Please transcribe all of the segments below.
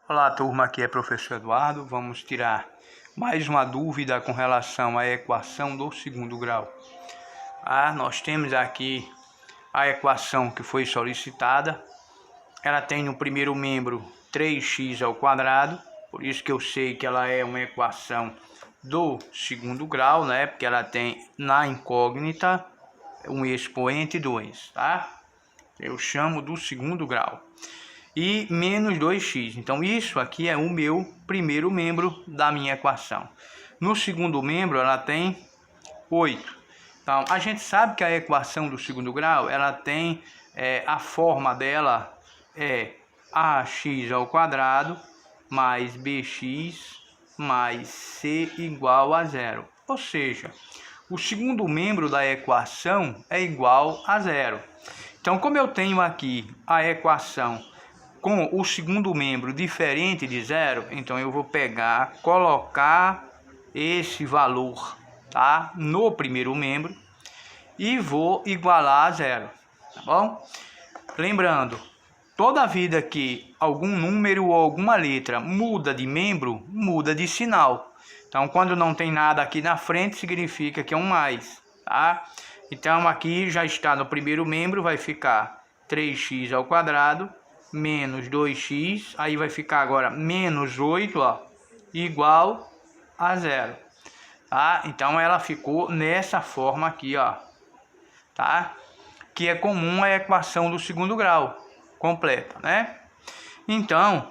Olá, turma, aqui é professor Eduardo. Vamos tirar mais uma dúvida com relação à equação do segundo grau. Nós temos aqui a equação que foi solicitada. Ela tem no primeiro membro 3x ao quadrado, por isso que eu sei que ela é uma equação do segundo grau, né? Porque ela tem na incógnita um expoente 2, tá? Eu chamo do segundo grau. E menos 2x. Então, isso aqui é o meu primeiro membro da minha equação. No segundo membro, ela tem 8. Então, a gente sabe que a equação do segundo grau, ela tem, a forma dela é ax ao quadrado mais bx mais c igual a zero. Ou seja, o segundo membro da equação é igual a zero. Então, como eu tenho aqui a equação com o segundo membro diferente de zero, então eu vou pegar, colocar esse valor, tá, no primeiro membro e vou igualar a zero, tá bom? Lembrando, toda vida que algum número ou alguma letra muda de membro, muda de sinal. Então, quando não tem nada aqui na frente, significa que é um mais, tá? Então, aqui já está no primeiro membro, vai ficar 3x ao quadrado menos 2x, aí vai ficar agora menos 8, ó, igual a zero, tá? Então, ela ficou nessa forma aqui, ó, tá? Que é comum à equação do segundo grau completa, né? Então,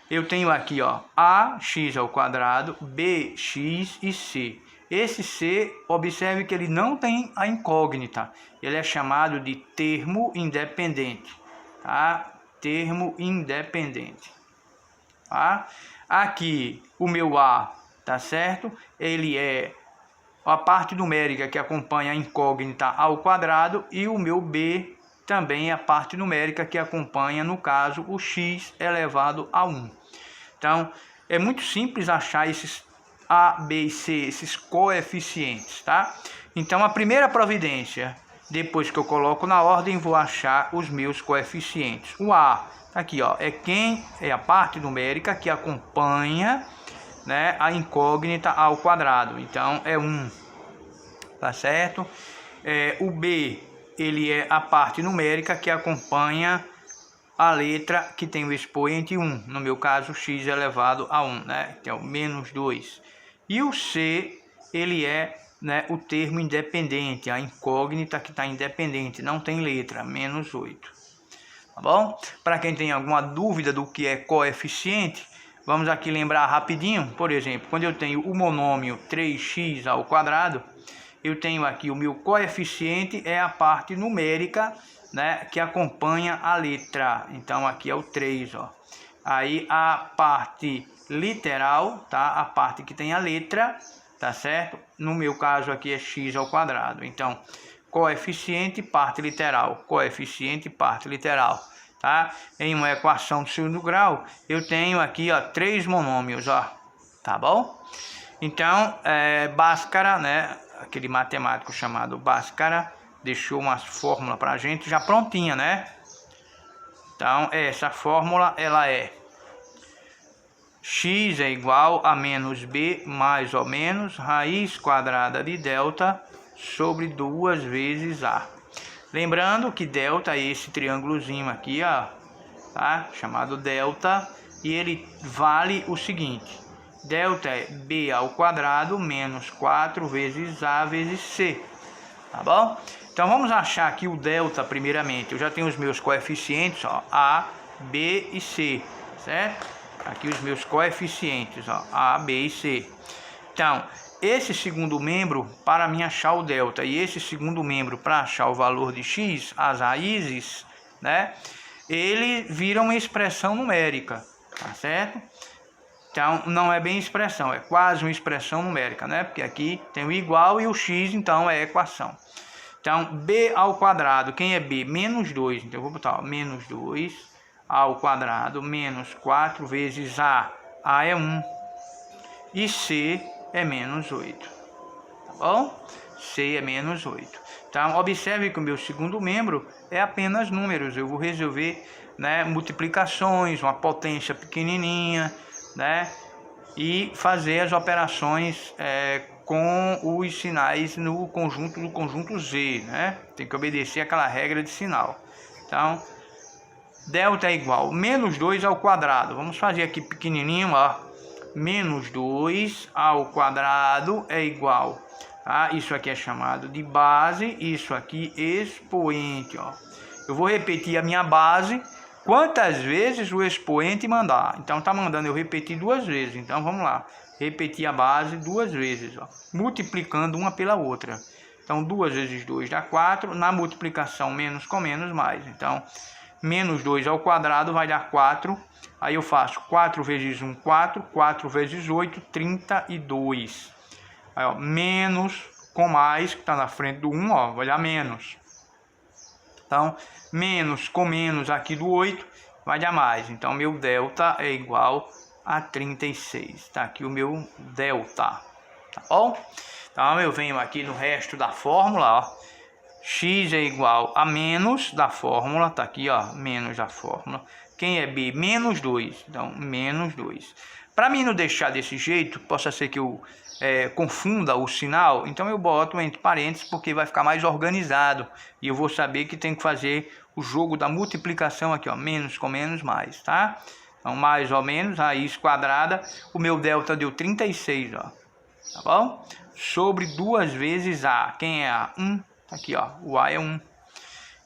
eu tenho aqui, ó, ax ao quadrado, bx e c. Esse c, observe que ele não tem a incógnita, ele é chamado de termo independente, tá? Termo independente, tá? Aqui o meu a, tá certo? Ele é a parte numérica que acompanha a incógnita ao quadrado, e o meu b também é a parte numérica que acompanha, no caso, o x elevado a 1. Então, é muito simples achar esses a, b e c, esses coeficientes, tá? Então, a primeira providência, depois que eu coloco na ordem, vou achar os meus coeficientes. O a, aqui, ó, é a parte numérica que acompanha, né, a incógnita ao quadrado. Então, é 1, tá certo? O b, ele é a parte numérica que acompanha a letra que tem o expoente 1. No meu caso, x elevado a 1, né? Que é o menos 2. E o c, ele é, né, o termo independente, a incógnita que está independente, não tem letra, menos 8. Tá bom? Para quem tem alguma dúvida do que é coeficiente, vamos aqui lembrar rapidinho. Por exemplo, quando eu tenho o monômio 3x ao quadrado, eu tenho aqui o meu coeficiente, é a parte numérica, né, que acompanha a letra. Então, aqui é o 3, ó. Aí, a parte literal, tá? A parte que tem a letra, tá certo? No meu caso aqui é x ao quadrado. Então, coeficiente, parte literal. Coeficiente, parte literal, tá? Em uma equação do segundo grau, eu tenho aqui, ó, 3 monômios, ó. Tá bom? Então, Bhaskara, né? Aquele matemático chamado Bhaskara deixou uma fórmula para a gente já prontinha, né? Então, essa fórmula, ela é x é igual a menos b mais ou menos raiz quadrada de delta sobre 2 vezes a. Lembrando que delta é esse triângulozinho aqui, ó, tá? Chamado delta, e ele vale o seguinte: delta é b ao quadrado menos 4 vezes a vezes c, tá bom? Então, vamos achar aqui o delta primeiramente. Eu já tenho os meus coeficientes, ó, a, b e c, certo? Aqui os meus coeficientes, ó, a, b e c. Então, esse segundo membro, para mim achar o delta, e esse segundo membro para achar o valor de x, as raízes, né? Ele vira uma expressão numérica, tá certo? Então, não é bem expressão, é quase uma expressão numérica, né? Porque aqui tem o igual e o x, então, é equação. Então, b ao quadrado, quem é b? Menos 2. Então, eu vou botar, ó, menos 2 ao quadrado menos 4 vezes a. A é 1. E c é menos 8. Tá bom? C é menos 8. Então, observe que o meu segundo membro é apenas números. Eu vou resolver né, multiplicações, uma potência pequenininha, né, e fazer as operações com os sinais no conjunto do conjunto Z, né? Tem que obedecer aquela regra de sinal. Então, delta é igual a menos 2 ao quadrado. Vamos fazer aqui pequenininho, ó. Menos 2 ao quadrado é igual a... Isso aqui é chamado de base, isso aqui expoente, ó. Eu vou repetir a minha base quantas vezes o expoente mandar. Então, tá mandando eu repetir 2 vezes. Então, vamos lá. Repetir a base 2 vezes, ó, multiplicando uma pela outra. Então, 2 vezes 2 dá 4. Na multiplicação, menos com menos, mais. Então, menos 2 ao quadrado vai dar 4. Aí eu faço 4 vezes 1, 4. 4 vezes 8, 32. Aí, ó, menos com mais, que está na frente do 1, ó, vai dar menos. Então, menos com menos aqui do 8 vai dar mais. Então, meu delta é igual a 36. Está aqui o meu delta. Tá bom? Então, eu venho aqui no resto da fórmula, ó. X é igual a menos da fórmula. Tá aqui, ó, menos da fórmula. Quem é B? Menos 2. Então, menos 2. Para mim não deixar desse jeito, possa ser que eu confunda o sinal, então eu boto entre parênteses porque vai ficar mais organizado e eu vou saber que tem que fazer o jogo da multiplicação aqui, ó, menos com menos, mais, tá? Então, mais ou menos, raiz quadrada, o meu delta deu 36, ó, tá bom? Sobre 2 vezes A, quem é A? 1, tá aqui, ó, o A é 1.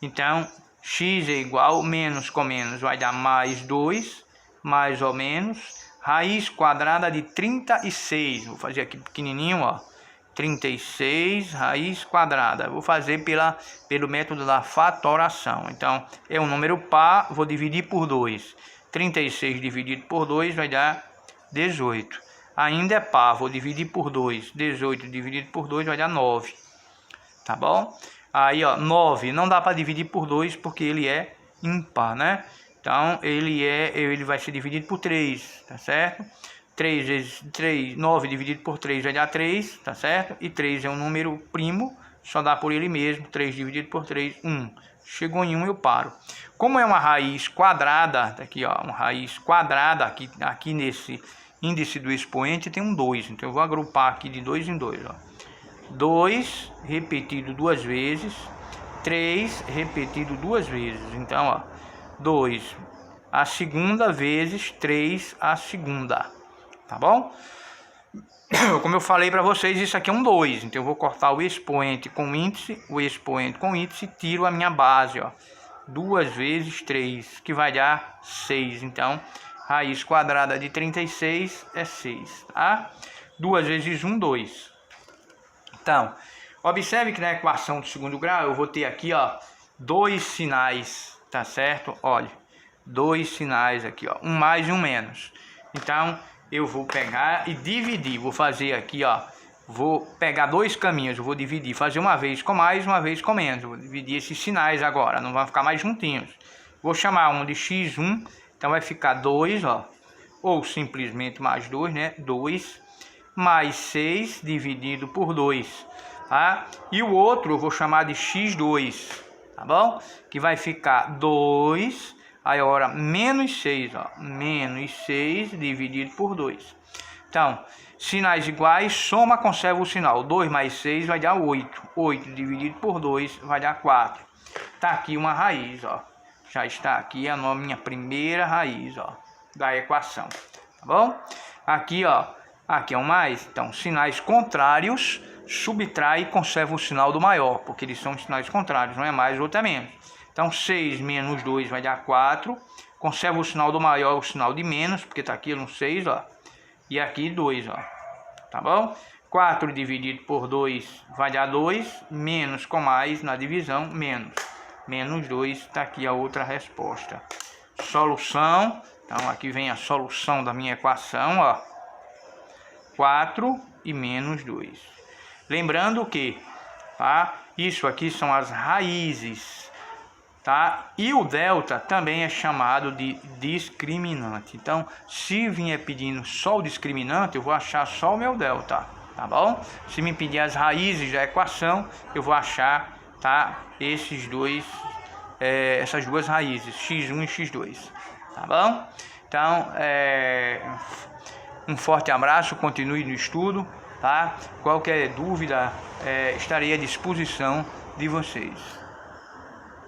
Então, x é igual, menos com menos vai dar mais 2, mais ou menos, raiz quadrada de 36, vou fazer aqui pequenininho, ó, 36 raiz quadrada, vou fazer pelo método da fatoração. Então, é um número par, vou dividir por 2, 36 dividido por 2 vai dar 18, ainda é par, vou dividir por 2, 18 dividido por 2 vai dar 9, tá bom? Aí, ó, 9 não dá para dividir por 2 porque ele é ímpar, né? Então, ele vai ser dividido por 3, tá certo? 3 vezes 3, 9 dividido por 3 vai dar 3, tá certo? E 3 é um número primo, só dá por ele mesmo. 3 dividido por 3, 1. Chegou em 1, eu paro. Como é uma raiz quadrada, tá aqui, ó, uma raiz quadrada, aqui nesse índice do expoente tem um 2. Então, eu vou agrupar aqui de 2 em 2, ó. 2 repetido 2 vezes, 3 repetido 2 vezes. Então, ó, 2 a segunda vezes 3 a segunda, tá bom? Como eu falei para vocês, isso aqui é um 2, então eu vou cortar o expoente com índice, tiro a minha base, ó, 2 vezes 3, que vai dar 6, então raiz quadrada de 36 é 6, tá? 2 vezes 1, 2. Então, observe que na equação do segundo grau eu vou ter aqui, ó, 2 sinais, tá certo? Olha, 2 sinais aqui, ó, um mais e um menos. Então, eu vou pegar e dividir. Vou fazer aqui, ó, vou pegar 2 caminhos, eu vou dividir, fazer uma vez com mais, uma vez com menos. Eu vou dividir esses sinais agora, não vão ficar mais juntinhos. Vou chamar um de x1, então vai ficar 2, ó, ou simplesmente mais 2, né? 2 mais 6 dividido por 2, tá? E o outro eu vou chamar de x2. Tá bom? Que vai ficar 2, aí agora menos 6, ó, menos 6 dividido por 2. Então, sinais iguais, soma, conserva o sinal. 2 mais 6 vai dar 8. 8 dividido por 2 vai dar 4. Tá aqui uma raiz, ó. Já está aqui a minha primeira raiz, ó, da equação. Tá bom? Aqui, ó, aqui é um mais. Então, sinais contrários, subtrai e conserva o sinal do maior, porque eles são sinais contrários, não é mais, outro é menos. Então, 6 menos 2 vai dar 4. Conserva o sinal do maior, o sinal de menos, porque está aqui no 6, ó. E aqui 2, ó. Tá bom? 4 dividido por 2 vai dar 2. Menos com mais na divisão, menos. Menos 2, está aqui a outra resposta. Solução. Então, aqui vem a solução da minha equação, ó. 4 e menos 2. Lembrando que, tá, isso aqui são as raízes, tá? E o delta também é chamado de discriminante. Então, se vier pedindo só o discriminante, eu vou achar só o meu delta, tá bom? Se me pedir as raízes da equação, eu vou achar, tá, esses dois essas duas raízes, x1 e x2, tá bom? Então, um forte abraço, continue no estudo, tá? Qualquer dúvida, estarei à disposição de vocês.